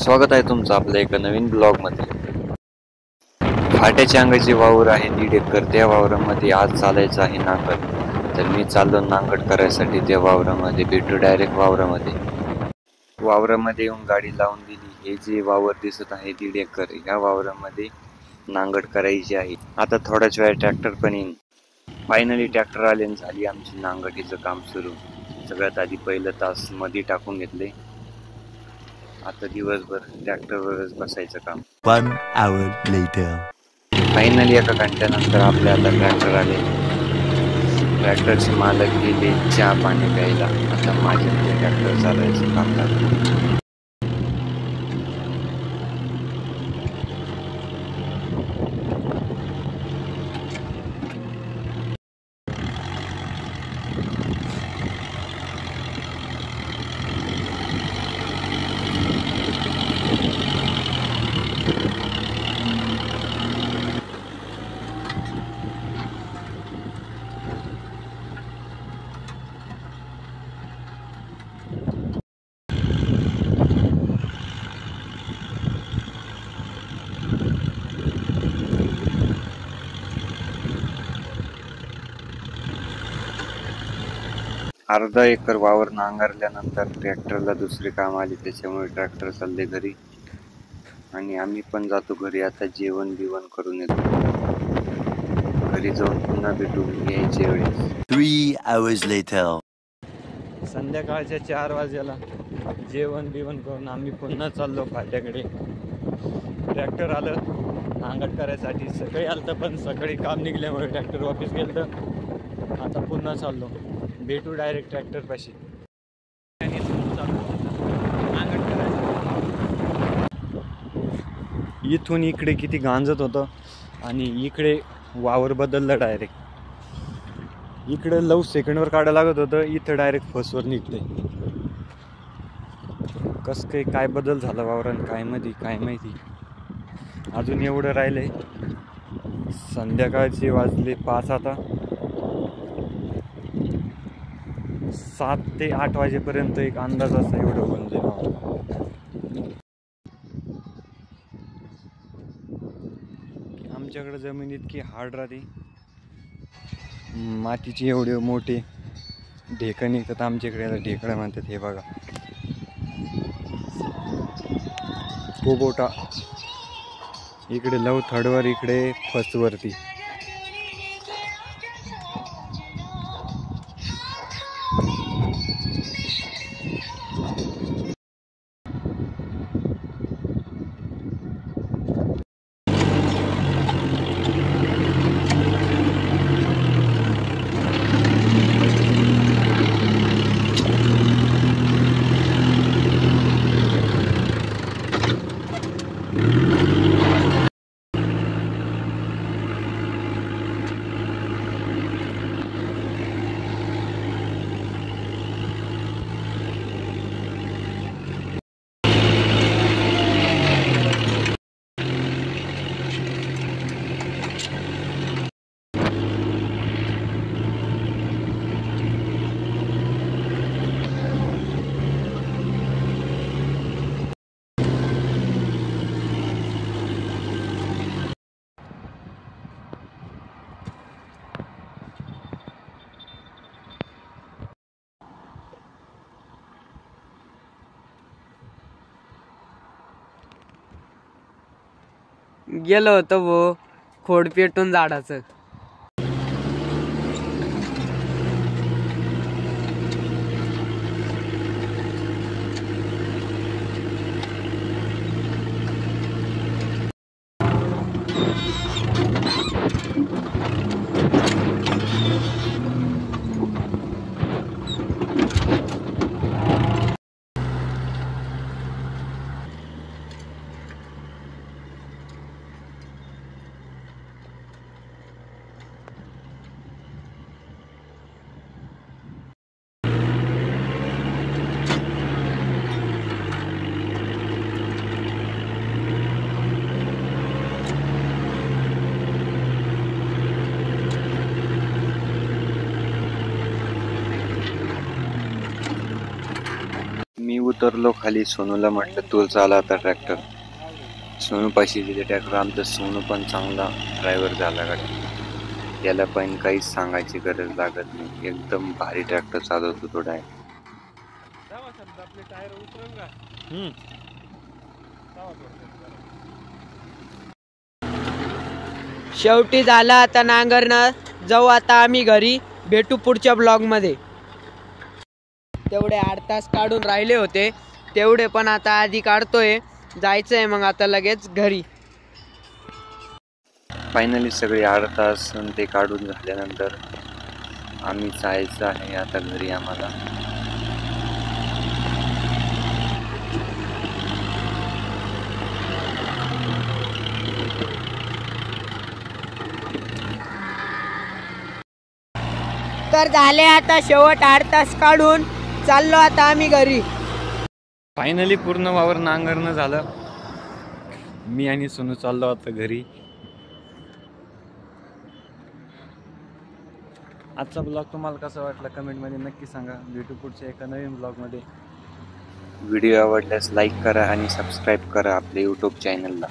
स्वागत आहे तुमचं आपल्या एका नवीन ब्लॉगमध्ये. फाट्याच्या अंगाची वावर आहे 1.5 एकर. त्या वावरामध्ये आज चालायचं आहे नांगर. तर मी चाललो नांगड करायसाठी त्या वावरामध्ये. भेटू डायरेक्ट वावरामध्ये येऊन गाडी लावून दिली. हे जे वावर दिसत आहे 1.5 एकर, ह्या वावरामध्ये नांगड करायची आहे. आता थोड्याच वेळा ट्रॅक्टर पण येईल. फायनली ट्रॅक्टर आले आणि झाली आमची नांगडीचं काम सुरू. सगळ्यात आधी पहिलं तास मध्ये टाकून घेतले. आता दिवसभर ट्रॅक्टरवरच बसायचं काम. 1 hour later. फायनली एका घंट्यानंतर आपल्या आता ट्रॅक्टर आले. ट्रॅक्टरचे मालक गेले चहा पाणी प्यायला. आता माझ्याकडे ट्रॅक्टर चालवायचं काम लागलं. अर्धा एकर वावर नांगरल्यानंतर ट्रॅक्टरला दुसरे काम आले, त्याच्यामुळे ट्रॅक्टर चालले घरी आणि आम्ही पण जातो घरी. आता जेवण बिवण करून येतो. घरी जाऊन पुन्हा भेटू यायच्या वेळेस. 3 hours later. संध्याकाळच्या 4 वाजेला जेवण बिवण करून आम्ही पुन्हा चाललो फाट्याकडे. ट्रॅक्टर आलं नांगड करायसाठी. सकाळी आलं तर पण सकाळी काम निघल्यामुळे ट्रॅक्टर वापस गेलं. तर आता पुन्हा चाललो. भेटू डायरेक्ट ट्रॅक्टर पाशी. इथून इकडे किती गांजत होतं आणि इकडे वावर बदललं डायरेक्ट. इकडे लव सेकंडवर काढायला लागत होतं, इथं डायरेक्ट फर्स्टवर निघते. कसं काही काय बदल झाला वावरान काय माहिती. अजून एवढं राहिलंय. संध्याकाळचे वाजले 5. आता 7 ते 8 वाजेपर्यंत एक अंदाज असा एवढं होऊन जाईल. आमच्याकडे जमीन इतकी हार्ड राहते. मातीचे एवढे मोठे ढेकण निघतात आमच्याकडे. आता ढेकळं म्हणतात हे बघा. पोपोटा इकडे लव थर्डवर, इकडे फर्स्टवरती. गेलो होतो वो खोड पेटून झाडाचं. उतरलो खाली. सोनूला म्हटलं तू चाला आता ट्रॅक्टर. सोनू पाशी दिले ट्रॅक्टर. आमचा सोनू पण चांगला ड्रायव्हर झाला गाडी. याला पण काहीच सांगायची गरज लागत नाही. एकदम भारी ट्रॅक्टर चालवतो तो डायरेक्ट. शेवटी झालं आता नांगरणं. जाऊ आता आम्ही घरी. भेटू पुढच्या ब्लॉग मध्ये. तेवढे 8 तास काढून राहिले होते तेवढे पण आता आधी काढतोय. जायचंय मग आता लगेच घरी. फायनली सगळे 8 तास ते काढून झाल्यानंतर आम्ही जायचं आहे आता घरी आम्हाला. तर झाले आता शेवट 8 तास काढून. चाललो आता आम्ही घरी. फायनली पूर्ण वावर नांगरणं झालं. मी आणि सोनू चाललो आता घरी. आजचा ब्लॉग तुम्हाला कसा वाटला कमेंटमध्ये नक्की सांगा. भेटू पुढच्या एका नवीन ब्लॉगमध्ये. व्हिडिओ आवडल्यास लाईक करा आणि सबस्क्राईब करा आपल्या यूट्यूब चॅनलला.